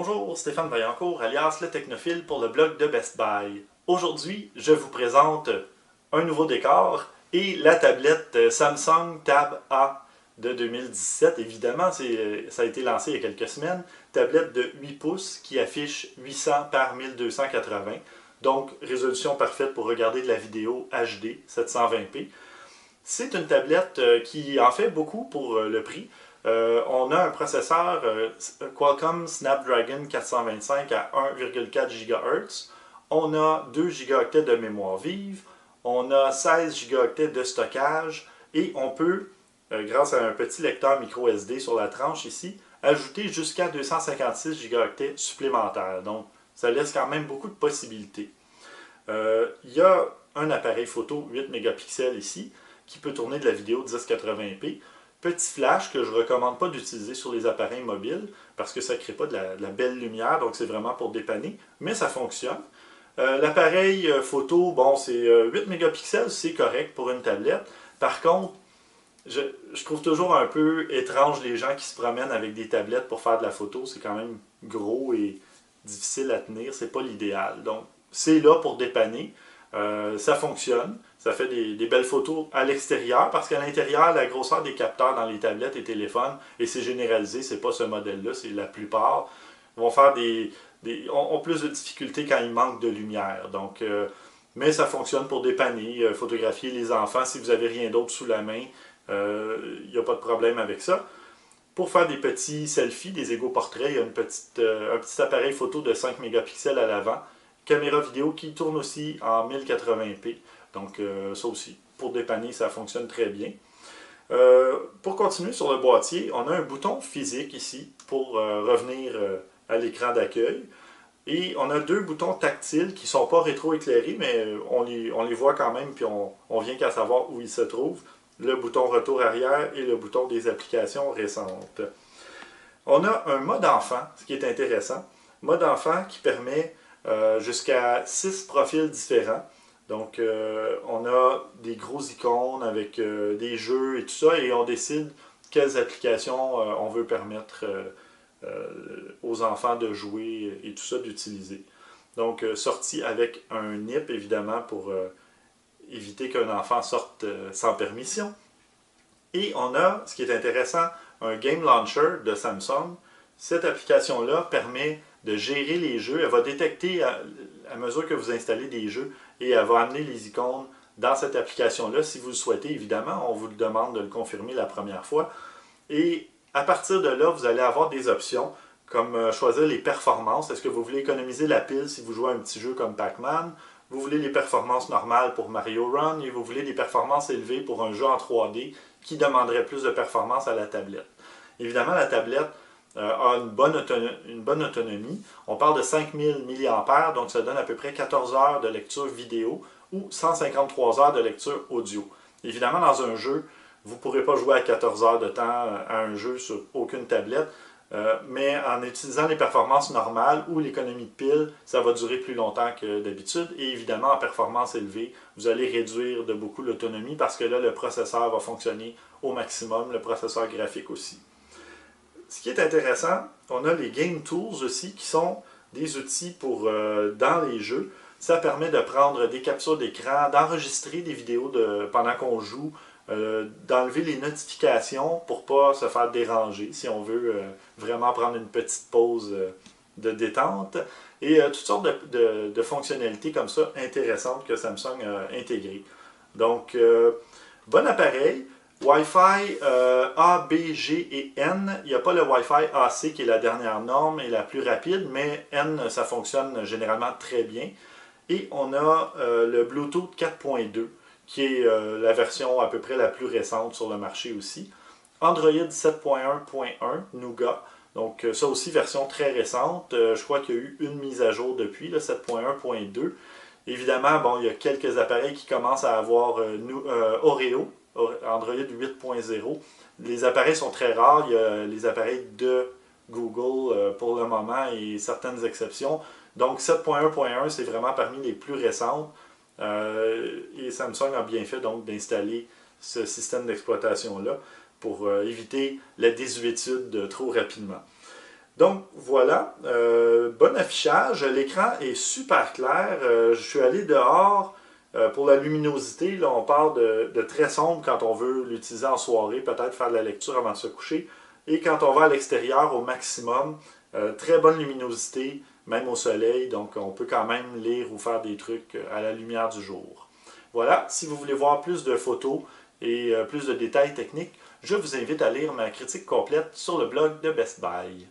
Bonjour, Stéphane Vaillancourt, alias le Technophile pour le blog de Best Buy. Aujourd'hui, je vous présente un nouveau décor et la tablette Samsung Tab A de 2017. Évidemment, ça a été lancé il y a quelques semaines. Tablette de 8 pouces qui affiche 800 par 1280. Donc, résolution parfaite pour regarder de la vidéo HD 720p. C'est une tablette qui en fait beaucoup pour le prix. On a un processeur Qualcomm Snapdragon 425 à 1,4 GHz. On a 2 Go de mémoire vive. On a 16 Go de stockage. Et on peut, grâce à un petit lecteur micro SD sur la tranche ici, ajouter jusqu'à 256 Go supplémentaires. Donc, ça laisse quand même beaucoup de possibilités. Il y a un appareil photo 8 mégapixels ici qui peut tourner de la vidéo 1080p. Petit flash que je ne recommande pas d'utiliser sur les appareils mobiles parce que ça ne crée pas de la belle lumière, donc c'est vraiment pour dépanner, mais ça fonctionne. L'appareil photo, bon, c'est 8 mégapixels, c'est correct pour une tablette. Par contre, je trouve toujours un peu étrange les gens qui se promènent avec des tablettes pour faire de la photo. C'est quand même gros et difficile à tenir, c'est pas l'idéal. Donc, c'est là pour dépanner. Ça fonctionne, ça fait des belles photos à l'extérieur parce qu'à l'intérieur, la grosseur des capteurs dans les tablettes et téléphones, et c'est généralisé, c'est pas ce modèle-là, c'est la plupart, vont faire ont plus de difficultés quand il manque de lumière. Donc, mais ça fonctionne pour dépanner, photographier les enfants si vous n'avez rien d'autre sous la main, il n'y a pas de problème avec ça. Pour faire des petits selfies, des égo-portraits, il y a un petit appareil photo de 5 mégapixels à l'avant. Caméra vidéo qui tourne aussi en 1080p. Donc ça aussi, pour dépanner, ça fonctionne très bien. Pour continuer sur le boîtier, on a un bouton physique ici pour revenir à l'écran d'accueil. Et on a deux boutons tactiles qui ne sont pas rétro-éclairés, mais on les voit quand même, puis on vient qu'à savoir où ils se trouvent. Le bouton retour arrière et le bouton des applications récentes. On a un mode enfant, ce qui est intéressant. Mode enfant qui permet jusqu'à 6 profils différents. Donc, on a des gros icônes avec des jeux et tout ça, et on décide quelles applications on veut permettre aux enfants de jouer et tout ça, d'utiliser. Donc, sorti avec un NIP, évidemment, pour éviter qu'un enfant sorte sans permission. Et on a, ce qui est intéressant, un Game Launcher de Samsung. Cette application-là permet de gérer les jeux. Elle va détecter à mesure que vous installez des jeux et elle va amener les icônes dans cette application-là. Si vous le souhaitez, évidemment, on vous le demande de le confirmer la première fois. Et à partir de là, vous allez avoir des options comme choisir les performances. Est-ce que vous voulez économiser la pile si vous jouez à un petit jeu comme Pac-Man? Vous voulez les performances normales pour Mario Run et vous voulez des performances élevées pour un jeu en 3D qui demanderait plus de performance à la tablette. Évidemment, la tablette a une bonne autonomie. On parle de 5000 mAh, donc ça donne à peu près 14 heures de lecture vidéo ou 153 heures de lecture audio. Évidemment, dans un jeu, vous ne pourrez pas jouer à 14 heures de temps à un jeu sur aucune tablette, mais en utilisant les performances normales ou l'économie de pile, ça va durer plus longtemps que d'habitude. Et évidemment, en performance élevée, vous allez réduire de beaucoup l'autonomie parce que là, le processeur va fonctionner au maximum, le processeur graphique aussi. Ce qui est intéressant, on a les Game Tools aussi, qui sont des outils pour dans les jeux. Ça permet de prendre des captures d'écran, d'enregistrer des vidéos pendant qu'on joue, d'enlever les notifications pour ne pas se faire déranger si on veut vraiment prendre une petite pause de détente. Et toutes sortes de fonctionnalités comme ça intéressantes que Samsung a intégrées. Donc, bon appareil. Wi-Fi A, B, G et N. Il n'y a pas le Wi-Fi AC qui est la dernière norme et la plus rapide, mais N, ça fonctionne généralement très bien. Et on a le Bluetooth 4.2, qui est la version à peu près la plus récente sur le marché aussi. Android 7.1.1 Nougat. Donc ça aussi, version très récente. Je crois qu'il y a eu une mise à jour depuis, 7.1.2. Évidemment, bon, il y a quelques appareils qui commencent à avoir Oreo. Android 8.0. Les appareils sont très rares. Il y a les appareils de Google pour le moment et certaines exceptions. Donc 7.1.1, c'est vraiment parmi les plus récentes. Et Samsung a bien fait donc d'installer ce système d'exploitation-là pour éviter la désuétude trop rapidement. Donc voilà, bon affichage, l'écran est super clair, je suis allé dehors pour la luminosité, là on parle de très sombre quand on veut l'utiliser en soirée, peut-être faire de la lecture avant de se coucher, et quand on va à l'extérieur au maximum, très bonne luminosité, même au soleil, donc on peut quand même lire ou faire des trucs à la lumière du jour. Voilà, si vous voulez voir plus de photos et plus de détails techniques, je vous invite à lire ma critique complète sur le blog de Best Buy.